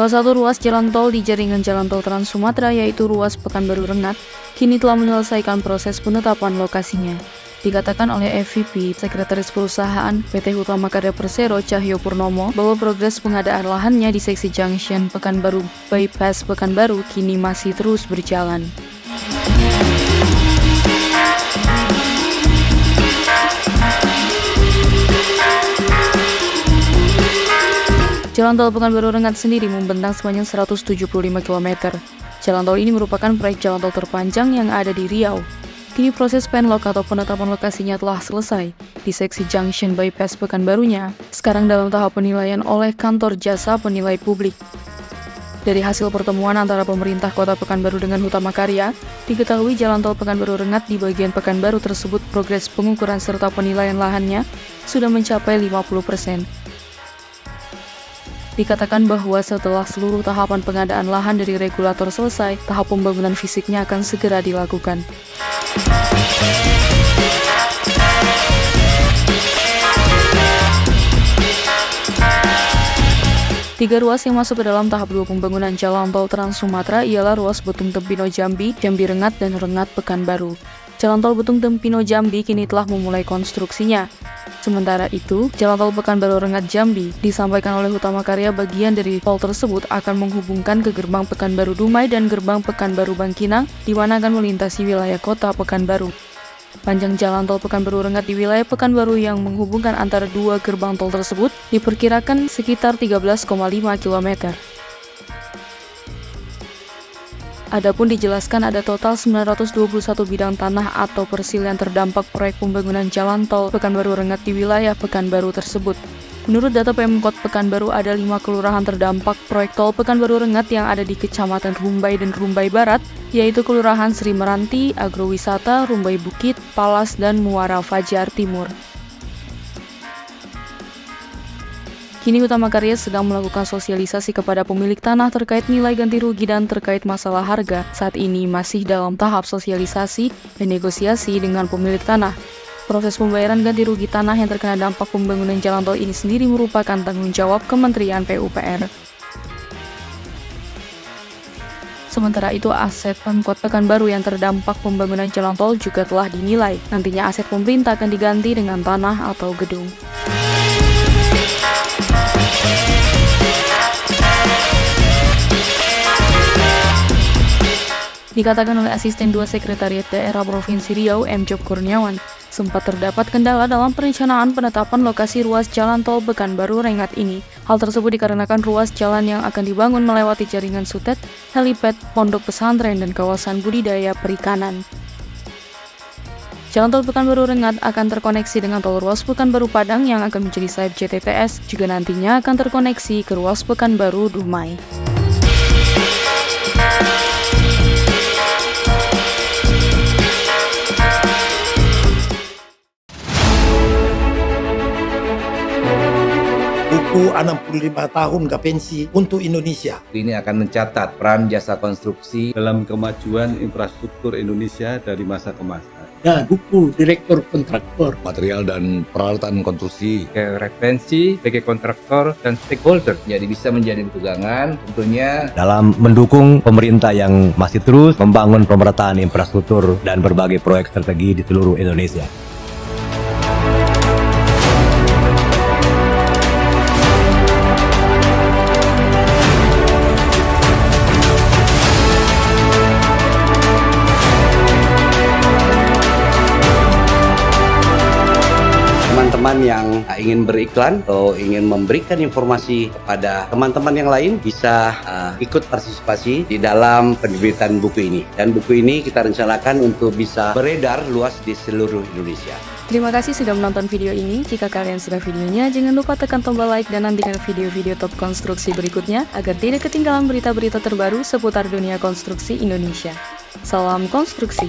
Salah satu ruas jalan tol di jaringan jalan tol Trans Sumatera yaitu ruas Pekanbaru Rengat, kini telah menyelesaikan proses penetapan lokasinya. Dikatakan oleh FVP, Sekretaris Perusahaan PT Hutama Karya Persero Cahyo Purnomo, bahwa progres pengadaan lahannya di seksi junction Pekanbaru Bypass Pekanbaru kini masih terus berjalan. Jalan tol Pekanbaru Rengat sendiri membentang sepanjang 175 km. Jalan tol ini merupakan proyek jalan tol terpanjang yang ada di Riau. Kini proses penlok atau penetapan lokasinya telah selesai di seksi junction bypass Pekanbarunya, sekarang dalam tahap penilaian oleh kantor jasa penilai publik. Dari hasil pertemuan antara pemerintah kota Pekanbaru dengan Hutama Karya, diketahui jalan tol Pekanbaru Rengat di bagian Pekanbaru tersebut progres pengukuran serta penilaian lahannya sudah mencapai 50%. Dikatakan bahwa setelah seluruh tahapan pengadaan lahan dari regulator selesai, tahap pembangunan fisiknya akan segera dilakukan. Tiga ruas yang masuk ke dalam tahap 2 pembangunan jalan tol Trans Sumatera ialah ruas Betung Tempino Jambi, Jambi Rengat, dan Rengat Pekanbaru. Jalan tol Betung Tempino Jambi kini telah memulai konstruksinya. Sementara itu, jalan tol Pekanbaru Rengat Jambi disampaikan oleh Hutama Karya bagian dari tol tersebut akan menghubungkan ke gerbang Pekanbaru Dumai dan gerbang Pekanbaru Bangkinang, di mana akan melintasi wilayah kota Pekanbaru. Panjang jalan tol Pekanbaru Rengat di wilayah Pekanbaru yang menghubungkan antara dua gerbang tol tersebut diperkirakan sekitar 13,5 km. Adapun dijelaskan ada total 921 bidang tanah atau parcel yang terdampak proyek pembangunan jalan tol Pekanbaru Rengat di wilayah Pekanbaru tersebut. Menurut data Pemkot Pekanbaru, ada 5 kelurahan terdampak proyek tol Pekanbaru Rengat yang ada di Kecamatan Rumbai dan Rumbai Barat, yaitu Kelurahan Sri Meranti, Agrowisata, Rumbai Bukit, Palas, dan Muara Fajar Timur. Kini Hutama Karya sedang melakukan sosialisasi kepada pemilik tanah terkait nilai ganti rugi dan terkait masalah harga. Saat ini masih dalam tahap sosialisasi dan negosiasi dengan pemilik tanah. Proses pembayaran ganti rugi tanah yang terkena dampak pembangunan jalan tol ini sendiri merupakan tanggung jawab Kementerian PUPR. Sementara itu, aset Pemkot Pekanbaru yang terdampak pembangunan jalan tol juga telah dinilai. Nantinya aset pemerintah akan diganti dengan tanah atau gedung. Dikatakan oleh Asisten 2 Sekretariat Daerah Provinsi Riau, M. Job Kurniawan, sempat terdapat kendala dalam perencanaan penetapan lokasi ruas jalan tol Pekanbaru Rengat ini. Hal tersebut dikarenakan ruas jalan yang akan dibangun melewati jaringan sutet, helipad, pondok pesantren, dan kawasan budidaya perikanan. Jalan tol Pekanbaru Rengat akan terkoneksi dengan tol ruas Pekanbaru Padang yang akan menjadi sayap JTTS, juga nantinya akan terkoneksi ke ruas Pekanbaru Dumai. Buku 65 tahun gak pensi untuk Indonesia. Ini akan mencatat peran jasa konstruksi dalam kemajuan infrastruktur Indonesia dari masa ke masa. Dan buku direktur kontraktor. Material dan peralatan konstruksi. Referensi bagi kontraktor dan stakeholder. Jadi bisa menjadi pegangan tentunya dalam mendukung pemerintah yang masih terus membangun pemerataan infrastruktur dan berbagai proyek strategi di seluruh Indonesia. Teman-teman yang ingin beriklan atau ingin memberikan informasi kepada teman-teman yang lain bisa ikut partisipasi di dalam penerbitan buku ini. Dan buku ini kita rencanakan untuk bisa beredar luas di seluruh Indonesia. Terima kasih sudah menonton video ini. Jika kalian suka videonya, jangan lupa tekan tombol like dan nantikan video-video top konstruksi berikutnya agar tidak ketinggalan berita-berita terbaru seputar dunia konstruksi Indonesia. Salam konstruksi!